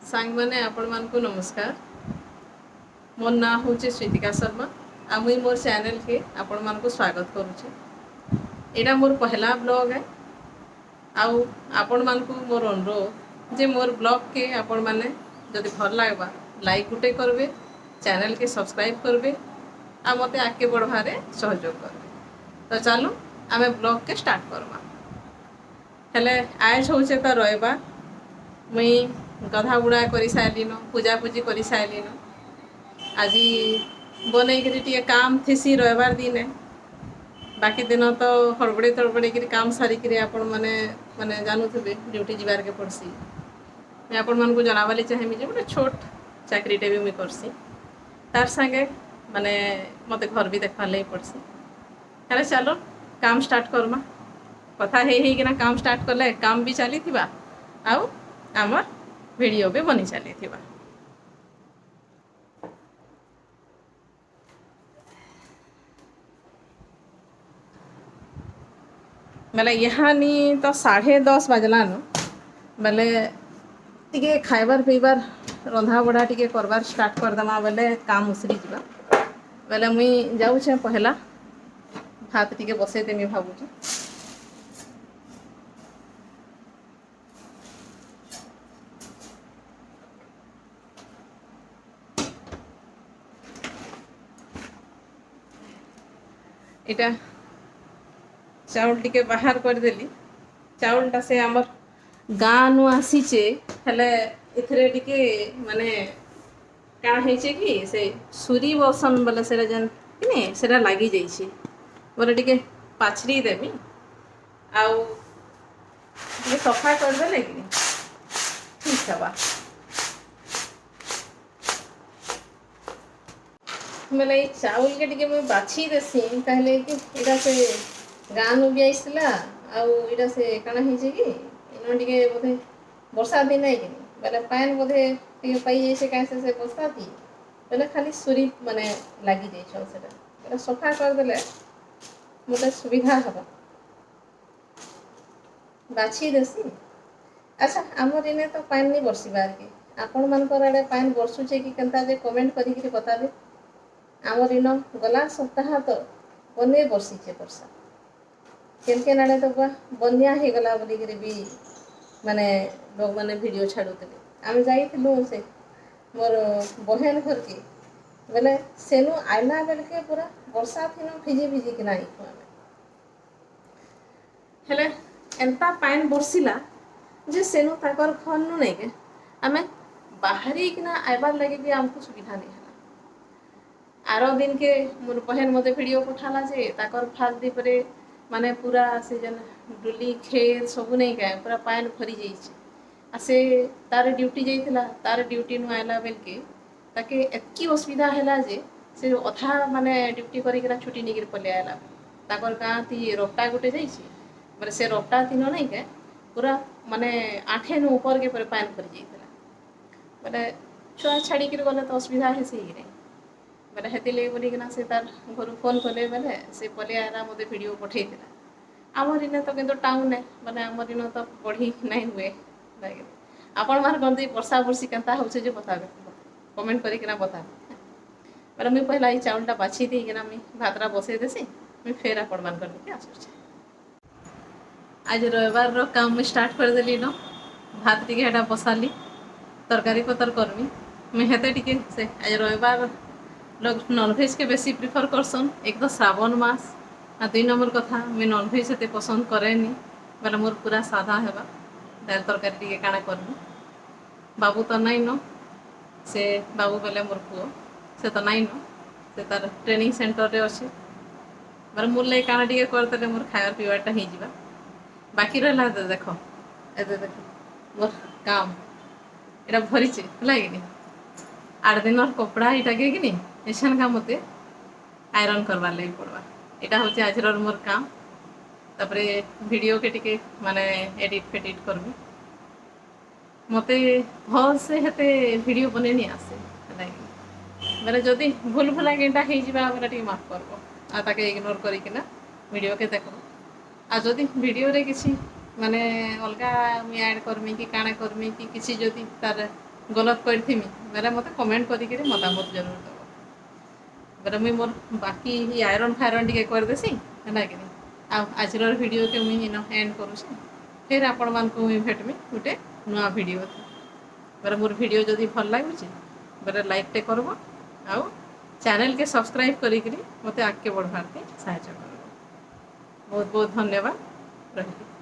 सांग मैंने आपण मान को नमस्कार। मोर ना हूँ श्रीतिका शर्मा आ मुई मोर चैनल के आपण मान को स्वागत करुचे। एटा मोर पहला ब्लॉग है। आउ आपण मान को मोर अनुरोध जे मोर ब्लॉग के आपण माने जदि भल लागबा लाइक गुटे करबे, चैनल के सब्सक्राइब करबे आ मते आगे बढ़वारे सहयोग करबे। तो चलो आमे ब्लॉग के स्टार्ट करबा। हेले आज होचे तो रविवार, मुई गधा बुड़ा कर सारिन, पूजा पूजी कर सारिन। आज बनई टे काम थीसी रविवार दिन है। बाकी दिन तो हड़बड़े तड़बड़े काम सारिक आपण मैंने माने जानूे ड्यूटी जीवार के पड़सी। मैं आपण मन को जनावाली चाहेमी जे गोटे छोट चाकरीटे भी मुई करसी, तार संगे माने मते घर भी देखवार लगी पड़सी। हेले चलो काम स्टार्ट करमा। कथा हे किना काम स्टार्ट कले काम भी चली थिबा आउ आमर वीडियो भी बनी चली थिबा। बेले यहाँ नी तो 10:30 बजलान। बेले टिके खाइबार पीबार रंधा बढ़ा टिके करबार स्टार्ट करदेमा बेले काम उसरी जावा। बेले मुई जाऊे पहला भात टिके बसई देमी भावुची। इटा चाउल टिके बाहर कर देली। चाउलटा से आमर गाँ नु आसीचे। हेले इथरे टिके माने काण हेचे कि से सुरी बसन बोले सेरा जन किने सेरा लागी जाइछे। बोले टिके पाछरी देमी आउ टिके सफा कर देले कि ठीक हवा। बोले ये चाउल के टिके मैं बाछी देसी कहले कि इटा से गाँ नु भी आइसला आउ इटा से काना हेचे कि इनो टिके बोधे वर्षा दिन है कि बोले पान बोधे टिके पाई जैसे कैसे से बसाती बोले खाली सुरी माने लागी जाइछन सेटा। बोले सफा कर देले मोटे सुविधा हबा। बाछी देसी। अच्छा हमर इने तो पान नहीं बरसीबार के आपण मानकर आड़े पान बरसुचे कि केनता जे कमेंट करी के बताबे। आमर इन गला सप्ताह तो बने बरसीचे वर्षा केन आड़े तो बनिया हो गला बोलिक भी माने लोग माने वीडियो छाड़ुते। आम जाइलु से मोर बहन घर के बोले सेनु आइला बेल के पूरा वर्षा थी भिजी भिजी कि ना हेले एंता पान बरसिला जे सेनु ताकर घर नु नहीं के आमे बाहरी किना आइबार लगे भी आमको सुविधा नहीं है। आरो दिन के मोर बहन मते वीडियो पठाला जे ताकर फाग दी परे माने पूरा से जन डुली खेत सब नहीं गए पूरा पान भरी जाइए। आ से तार ड्यूटी जाइथिला तार ड्यूटी नु आइला बेल के ताके एतकी असुविधा हैला जे से अधा माने ड्यूटी करिकरा छुट्टी निगिर पले आइला। ताकर गाँ ती रोपटा गुटे जाइए बोले से रोपटा तीन नहीं के पूरा माने 8 नु ऊपर के पूरा पान भरी जाइथिला। बोले छुआ छाड़ी कर गले तो असुविधा है से ही नहीं। बोले हेती लगे बोलिकिना से तार घर फोन कले बेले से पले आला मते वीडियो पठे दिला। आमर इने तो किंतु टाउन है माने आमर इने तो पढ़ी नहीं हुए लागे। आपण मार गंदी वर्षा वर्षी केनता होचे जे बताबे कमेंट करी किना बताबे। पर मैं पहला ई चाउलटा बाछी दी किना मैं भातरा बसई देसी मैं फेर आपण मान कर के आसुचे। आज रविवार रो काम मैं स्टार्ट कर देली न। भात टिके हेटा बसाली तरकारी पतर करमी। मैं हेते टिके से आज रविवार लोग नॉनभेज के बेसी प्रिफर करसन। एक तो श्रावण मास आ 2 नंबर कथा मैं नॉनभेज से पसंद करेनी। बोले मोर पूरा सादा हेबा दाल तरकारी टिके काଣା करमी। बाबू तो नहीं न से बाबू बोले मोर पुओ से तो नहीं न से तार ट्रेनिंग सेंटर रे अच्छे। बोले मोर लगे काଣା टिके करते मोर खायार पीवारटा हो जावा। बाकी रहा देख ए देख मोर काम एटा भरीचे लगे 8 दिन कपड़ा इटा के कि एसन का मते आयरन करवार लगे पड़वा। यहाँ हूँ आज मोर काम तापरे वीडियो के टिके माने एडिट फेडिट करबी। मते भल से हेते वीडियो बने नहीं आसे बोले जदि भूल भुला केनटा हो जावा बोले टिके माफ करबो आ ताके इग्नोर करिकिना वीडियो के देखो। आ जदि वीडियो रे किसी माने अलगा मुई ऐड करमी कि काଣା करमी कि किसी जदि तार गलत करथिमी बेले मते कमेंट करिक मतामत जरूर दब बेले मुई मोर बाकी ही आयरन फायरन टिके कर देसी है कि आज वीडियो के मुई इन एंड करूँ फिर आपण मानक मुई भेटमी गोटे नुआ वीडियो बेले मोर वीडियो जदि भल लगुच बेले लाइक टे करब आउ चैनल के सब्सक्राइब करी मते आगे बढ़वार साहाय्य कर बहुत बहुत धन्यवाद रही।